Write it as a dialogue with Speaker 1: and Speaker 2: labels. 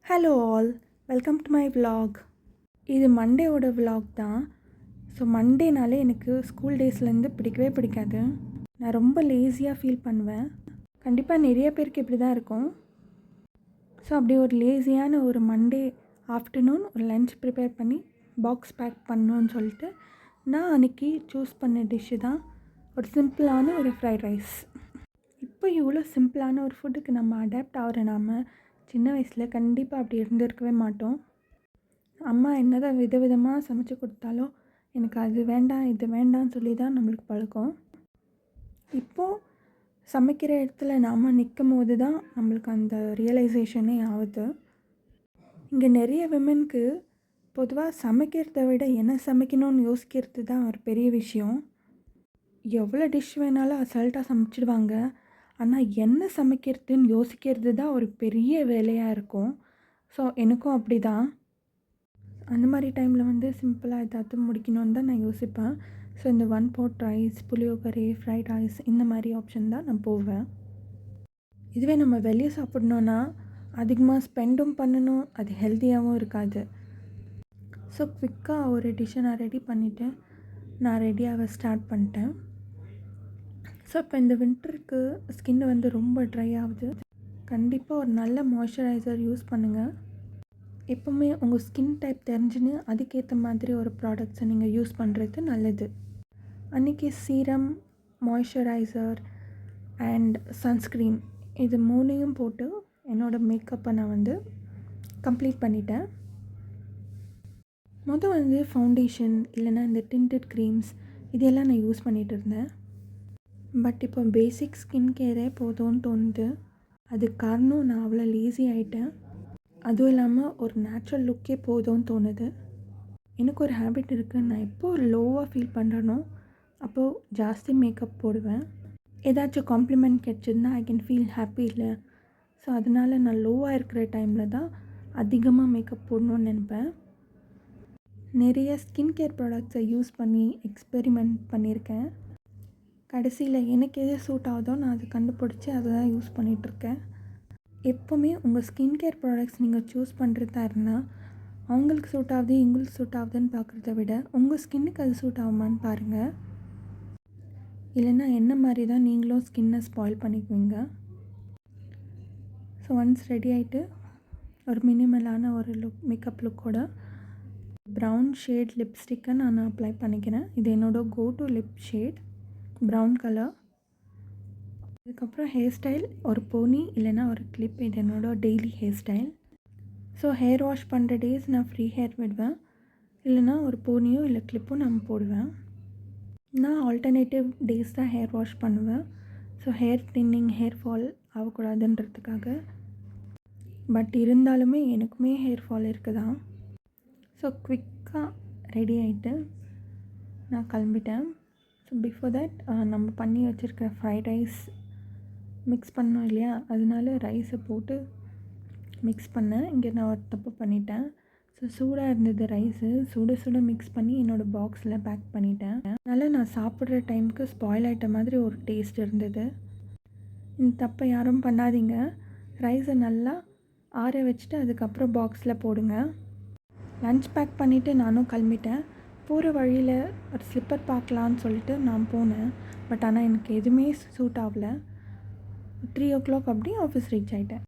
Speaker 1: Hello all, welcome to my vlog. இது மண்டேவோட vlog தான். So மண்டேனாலே எனக்கு ஸ்கூல் டேஸ்லேருந்து பிடிக்கவே பிடிக்காது. நான் ரொம்ப லேசியாக ஃபீல் பண்ணுவேன். கண்டிப்பாக நிறைய பேருக்கு இப்படி தான் இருக்கும். ஸோ அப்படி ஒரு லேசியான ஒரு மண்டே ஆஃப்டர்நூன் ஒரு லன்ச் ப்ரிப்பேர் பண்ணி பாக்ஸ் பேக் பண்ணணுன்னு சொல்லிட்டு நான் அன்றைக்கி சூஸ் பண்ண டிஷ்ஷு தான் ஒரு சிம்பிளான ஒரு ஃப்ரைட் ரைஸ். இப்போ இவ்வளோ சிம்பிளான ஒரு ஃபுட்டுக்கு நம்ம அடாப்ட் ஆகிற நாம் சின்ன வயசில் கண்டிப்பாக அப்படி இருந்திருக்கவே மாட்டோம். அம்மா என்ன தான் விதவிதமாக சமைச்சு கொடுத்தாலும் எனக்கு அது வேண்டாம் இது வேண்டாம்னு சொல்லி தான் நம்மளுக்கு பழக்கம். இப்போது சமைக்கிற இடத்துல நாம் நிற்கும் போது தான் நம்மளுக்கு அந்த ரியலைசேஷனே ஆகுது. இங்கே நிறைய விமனுக்கு பொதுவாக சமைக்கிறத விட என்ன சமைக்கணும்னு யோசிக்கிறது தான் ஒரு பெரிய விஷயம். எவ்வளோ டிஷ் வேணாலும் அசால்ட்டாக சமைச்சிடுவாங்க. ஆனால் என்ன சமைக்கிறதுன்னு யோசிக்கிறது தான் ஒரு பெரிய வேலையாக இருக்கும். ஸோ எனக்கும் அப்படி தான். அந்த மாதிரி டைமில் சிம்பிளாக ஏதாவது முடிக்கணும்னு தான் நான் யோசிப்பேன். ஸோ இந்த one pot rice, புளியோகரை, fried rice இந்த மாதிரி ஆப்ஷன் தான் நான் போவேன். இதுவே நம்ம வெளியே சாப்பிட்ணுன்னா அதிகமாக ஸ்பெண்டும் பண்ணணும், அது ஹெல்த்தியாகவும் இருக்காது. ஸோ குவிக்காக ஒரு டிஷ்ஷை நான் ரெடி பண்ணிவிட்டு நான் ரெடியாக ஸ்டார்ட் பண்ணிட்டேன். ஸோ இப்போ இந்த வின்டருக்கு ஸ்கின்னு ரொம்ப ட்ரை ஆகுது. கண்டிப்பாக ஒரு நல்ல மாய்ஸ்சரைசர் யூஸ் பண்ணுங்கள். எப்போவுமே உங்கள் ஸ்கின் டைப் தெரிஞ்சுன்னு அதுக்கேற்ற மாதிரி ஒரு ப்ராடக்ட்ஸை நீங்கள் யூஸ் பண்ணுறது நல்லது. அன்றைக்கி சீரம், மாய்ஸ்சரைசர் அண்ட் சன்ஸ்க்ரீன் இது மூணையும் போட்டு என்னோடய மேக்கப்பை நான் கம்ப்ளீட் பண்ணிட்டேன். ஃபவுண்டேஷன் இல்லைனா இந்த டிண்டட் க்ரீம்ஸ் இதெல்லாம் நான் யூஸ் பண்ணிகிட்டு இருந்தேன். பட் இப்போ பேசிக் ஸ்கின் கேரே போதும்னு தோணுது. அதுக்கு காரணம் நான் அவ்வளோ லேசி ஆகிட்டேன். அதுவும் இல்லாமல் ஒரு நேச்சுரல் லுக்கே போதும்னு தோணுது. எனக்கு ஒரு ஹேபிட் இருக்குது, நான் எப்போது ஒரு லோவாக ஃபீல் பண்ணுறனோ அப்போது ஜாஸ்தி மேக்கப் போடுவேன். ஏதாச்சும் காம்ப்ளிமெண்ட் கிடச்சிதுன்னா ஐ கேன் ஃபீல் ஹாப்பி இல்லை. ஸோ அதனால் நான் லோவாக இருக்கிற டைமில் தான் அதிகமாக மேக்கப் போடணுன்னு நினைப்பேன். நிறைய ஸ்கின் கேர் ப்ராடக்ட்ஸை யூஸ் பண்ணி எக்ஸ்பெரிமெண்ட் பண்ணியிருக்கேன். கடைசியில் எனக்கு எது சூட் ஆகுதோ நான் அதை கண்டுபிடிச்சி அதை தான் யூஸ் பண்ணிகிட்ருக்கேன். எப்போவுமே உங்கள் ஸ்கின் கேர் ப்ராடக்ட்ஸ் நீங்கள் சூஸ் பண்ணுறதா இருந்தால் அவங்களுக்கு சூட் ஆகுது எங்களுக்கு சூட் ஆகுதுன்னு பார்க்குறத விட உங்கள் ஸ்கின்னுக்கு அது சூட் ஆகுமான்னு பாருங்கள். இல்லைன்னா என்ன மாதிரி தான் நீங்களும் ஸ்கின்னை ஸ்பாயில் பண்ணிக்குவீங்க. ஸோ ஒன்ஸ் ரெடி ஆகிட்டு ஒரு மினிமலான ஒரு மேக்கப் லுக்கோட ப்ரௌன் ஷேட் லிப்ஸ்டிக்கை நான் அப்ளை பண்ணிக்கிறேன். இது என்னோடய go to lip shade brown colour. அதுக்கப்புறம் ஹேர் ஸ்டைல் ஒரு போனி இல்லைனா ஒரு கிளிப், இது என்னோடய daily hair style. So hair wash பண்ணுற டேஸ் நான் ஃப்ரீ ஹேர் விடுவேன், இல்லைனா ஒரு போனியோ இல்லை கிளிப்போ நான் போடுவேன். நான் ஆல்டர்னேட்டிவ் டேஸ் தான் ஹேர் வாஷ் பண்ணுவேன். So hair thinning, hair fall ஆகக்கூடாதுன்றதுக்காக. But இருந்தாலுமே எனக்குமே ஹேர் ஃபால் இருக்குதான். ஸோ குவிக்காக ரெடி ஆகிட்டு நான் கிளம்பிட்டேன். ஸோ பிஃபோர் தட் நம்ம பண்ணி வச்சுருக்க ஃப்ரைட் ரைஸ் மிக்ஸ் பண்ணோம் இல்லையா, அதனால ரைஸை போட்டு மிக்ஸ் பண்ணேன். இங்கே நான் ஒரு தப்பு பண்ணிட்டேன். ஸோ சூடாக இருந்தது ரைஸு, சுட மிக்ஸ் பண்ணி என்னோடய பாக்ஸில் பேக் பண்ணிட்டேன். அதனால் நான் சாப்பிட்ற டைமுக்கு ஸ்பாயில் ஆகிட்ட மாதிரி ஒரு டேஸ்ட் இருந்தது. இந்த தப்பை யாரும் பண்ணாதீங்க. ரைஸை நல்லா ஆற வச்சுட்டு அதுக்கப்புறம் பாக்ஸில் போடுங்க. லன்ச் பேக் பண்ணிவிட்டு நானும் கிளம்பிட்டேன். போகிற வழியில் ஒரு ஸ்லிப்பர் பார்க்கலான்னு சொல்லிட்டு நான் போனேன். பட் ஆனால் எனக்கு எதுவுமே சூட் ஆகலை. 3 o'clock அப்படி ஆஃபீஸ் ரீச் ஆகிட்டேன்.